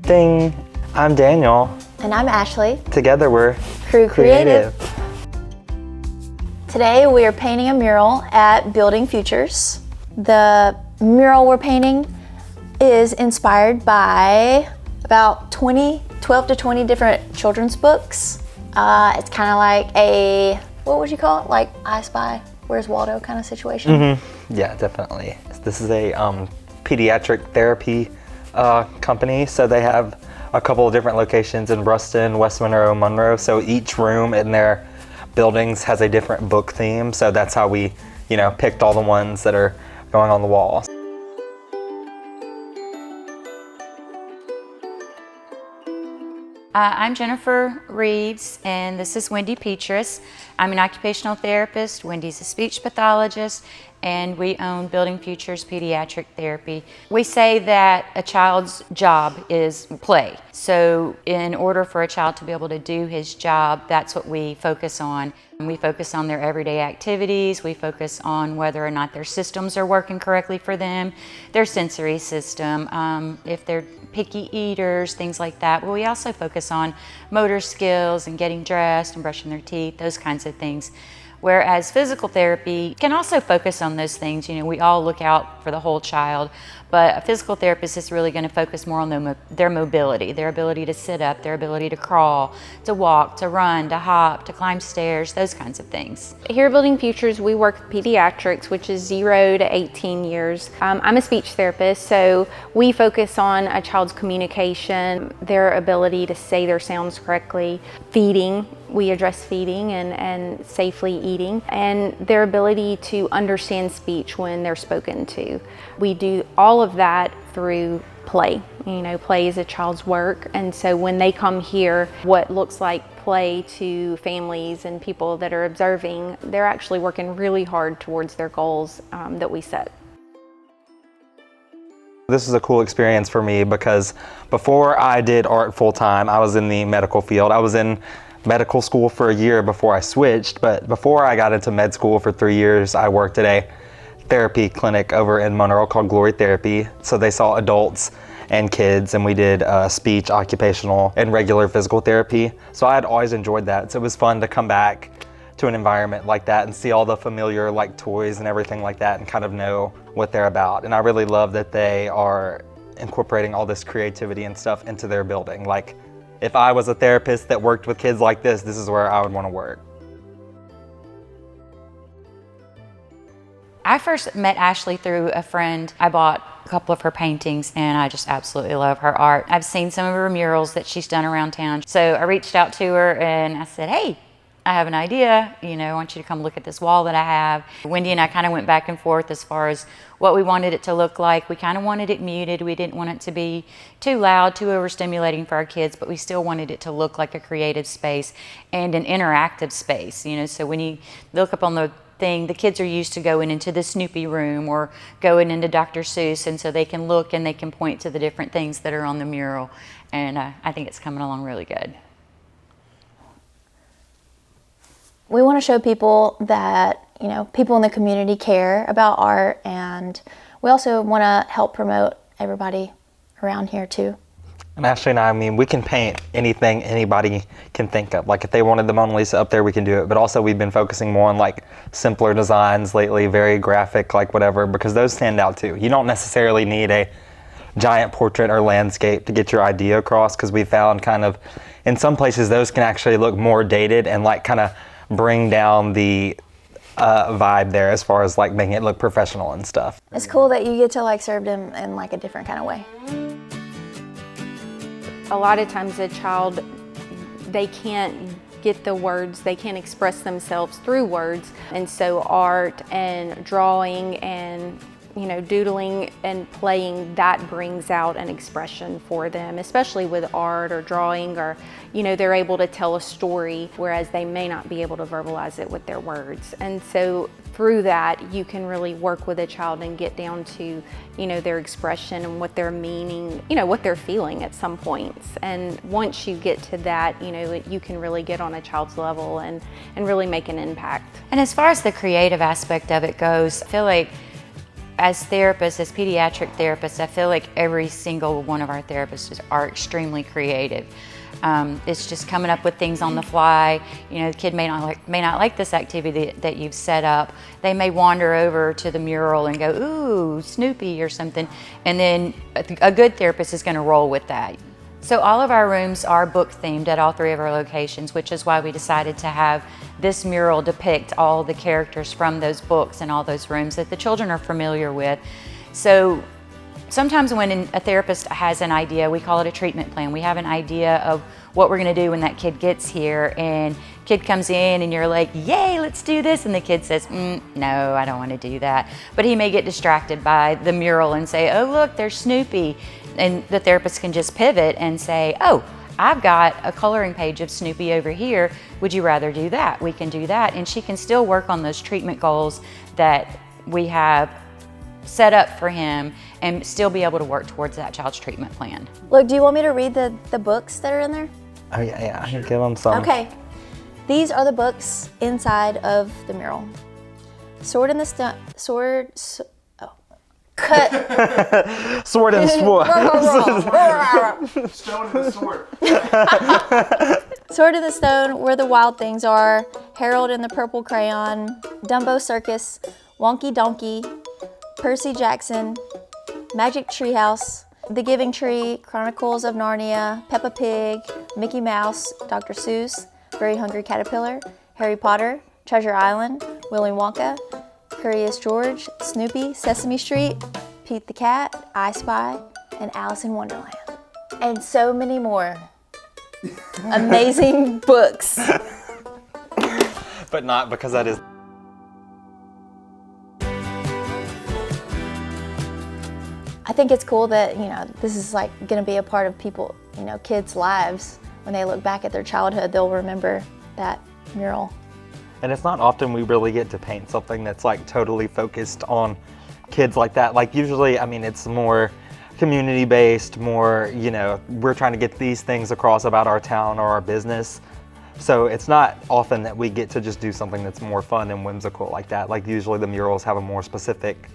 Ding! I'm Daniel. And I'm Ashley. Together we're Krewe Creative. Today we are painting a mural at Building Futures. The mural we're painting is inspired by about 12 to 20 different children's books. It's kind of like a, what would you call it? Like I Spy, Where's Waldo kind of situation. Mm-hmm. Yeah, definitely. This is a pediatric therapy company, so they have a couple of different locations in Ruston, West Monroe. So each room in their buildings has a different book theme. So that's how we, picked all the ones that are going on the wall. I'm Jennifer Reeves, and this is Wendy Petrus. I'm an occupational therapist. Wendy's a speech pathologist, and we own Building Futures Pediatric Therapy. We say that a child's job is play. So in order for a child to be able to do his job, that's what we focus on. We focus on their everyday activities. We focus on whether or not their systems are working correctly for them, their sensory system, if they're picky eaters, things like that. But we also focus on motor skills and getting dressed and brushing their teeth, those kinds of things. Whereas physical therapy can also focus on those things. We all look out for the whole child, but a physical therapist is really going to focus more on their mobility, their ability to sit up, their ability to crawl, to walk, to run, to hop, to climb stairs, those kinds of things. Here at Building Futures, we work with pediatrics, which is 0 to 18 years. I'm a speech therapist, so we focus on a child's communication, their ability to say their sounds correctly, feeding. We address feeding and safely eating, and their ability to understand speech when they're spoken to. We do all of that through play. Play is a child's work, and so when they come here, what looks like play to families and people that are observing, they're actually working really hard towards their goals that we set. This is a cool experience for me because before I did art full-time, I was in the medical field. I was in medical school for a year before I switched, but before I got into med school for 3 years, I worked at a therapy clinic over in Monroe called Glory Therapy. So they saw adults and kids, and we did speech, occupational, and regular physical therapy. So I had always enjoyed that. So it was fun to come back to an environment like that and see all the familiar toys and everything like that and kind of know what they're about. And I really love that they are incorporating all this creativity and stuff into their building. If I was a therapist that worked with kids like this is where I would want to work. I first met Ashley through a friend. I bought a couple of her paintings and I just absolutely love her art. I've seen some of her murals that she's done around town. So I reached out to her and I said, hey, I have an idea. I want you to come look at this wall that I have. Wendy and I kind of went back and forth as far as what we wanted it to look like. We kind of wanted it muted. We didn't want it to be too loud, too overstimulating for our kids, but we still wanted it to look like a creative space and an interactive space. So when you look up on the thing, the kids are used to going into the Snoopy room or going into Dr. Seuss, and so they can look and they can point to the different things that are on the mural. And I think it's coming along really good. We want to show people that, people in the community care about art, and we also want to help promote everybody around here too. And Ashley and I we can paint anything anybody can think of. If they wanted the Mona Lisa up there, we can do it. But also we've been focusing more on simpler designs lately, very graphic, whatever, because those stand out too. You don't necessarily need a giant portrait or landscape to get your idea across, because we found in some places those can actually look more dated and kind of bring down the vibe there as far as making it look professional and stuff. It's cool that you get to serve them in a different kind of way. A lot of times a child, they can't get the words, they can't express themselves through words, and so art and drawing and doodling and playing, that brings out an expression for them, especially with art or drawing, or they're able to tell a story, whereas they may not be able to verbalize it with their words. And so through that, you can really work with a child and get down to their expression and what they're meaning, what they're feeling at some points. And once you get to that, you can really get on a child's level and really make an impact. And as far as the creative aspect of it goes, I feel like as therapists, as pediatric therapists, I feel like every single one of our therapists are extremely creative. It's just coming up with things on the fly. You know, the kid may not like this activity that you've set up. They may wander over to the mural and go, ooh, Snoopy or something. And then a good therapist is going to roll with that. So all of our rooms are book themed at all 3 of our locations, which is why we decided to have this mural depict all the characters from those books and all those rooms that the children are familiar with. So sometimes when a therapist has an idea, we call it a treatment plan. We have an idea of what we're going to do when that kid gets here, and kid comes in and you're like, yay, let's do this. And the kid says, no, I don't want to do that. But he may get distracted by the mural and say, oh, look, there's Snoopy. And the therapist can just pivot and say, oh, I've got a coloring page of Snoopy over here. Would you rather do that? We can do that. And she can still work on those treatment goals that we have set up for him and still be able to work towards that child's treatment plan. Look, do you want me to read the books that are in there? Oh yeah, I can give them some. Okay. These are the books inside of the mural. Sword in the Stone, cut. Sword and sword. Stone and the sword. Sword in the Stone, Where the Wild Things Are, Harold in the Purple Crayon, Dumbo Circus, Wonky Donkey, Percy Jackson, Magic Treehouse, The Giving Tree, Chronicles of Narnia, Peppa Pig, Mickey Mouse, Dr. Seuss, Very Hungry Caterpillar, Harry Potter, Treasure Island, Willy Wonka, Curious George, Snoopy, Sesame Street, Pete the Cat, I Spy, and Alice in Wonderland. And so many more amazing books. But not because that is. I think it's cool that, this is like going to be a part of people, kids' lives. When they look back at their childhood, they'll remember that mural. And it's not often we really get to paint something that's like totally focused on kids like that. Like usually, it's more community-based, more, we're trying to get these things across about our town or our business. So it's not often that we get to just do something that's more fun and whimsical like that. Like usually the murals have a more specific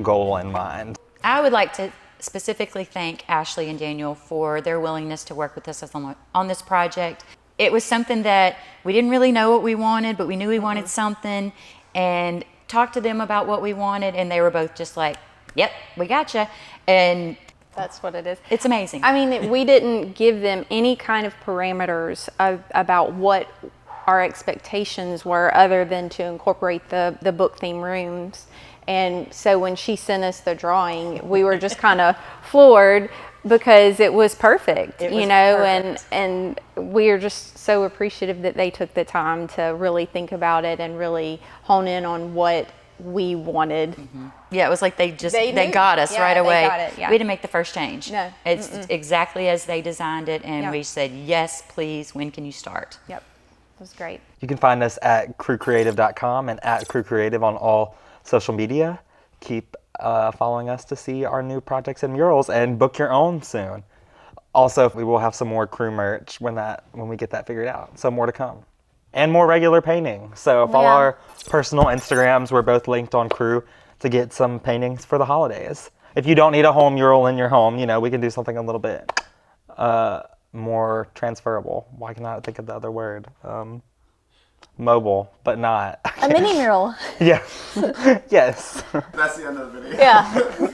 goal in mind. I would like to specifically thank Ashley and Daniel for their willingness to work with us on this project. It was something that we didn't really know what we wanted, but we knew we wanted something, and talked to them about what we wanted, and they were both just like, yep, we gotcha. And That's what it is. it's amazing. We didn't give them any kind of parameters about what our expectations were other than to incorporate the book theme rooms. And so when she sent us the drawing, we were just kind of floored because it was perfect, perfect. And we are just so appreciative that they took the time to really think about it and really hone in on what we wanted. Mm-hmm. Yeah, it was like they knew. got us right away. They got it, yeah. We didn't make the first change. No. It's exactly as they designed it, and Yeah. we said, yes, please, when can you start? Yep, it was great. You can find us at crewcreative.com and at crewcreative on all social media. Keep following us to see our new projects and murals, and book your own soon. Also, we will have some more crew merch when we get that figured out. So more to come. And more regular painting. So follow Yeah. our personal Instagrams. We're both linked on Crew to get some paintings for the holidays. If you don't need a home mural in your home, we can do something a little bit more transferable. Why can I not think of the other word? Mobile, but not. A mini mural. Yeah. Yes. That's the end of the video. Yeah.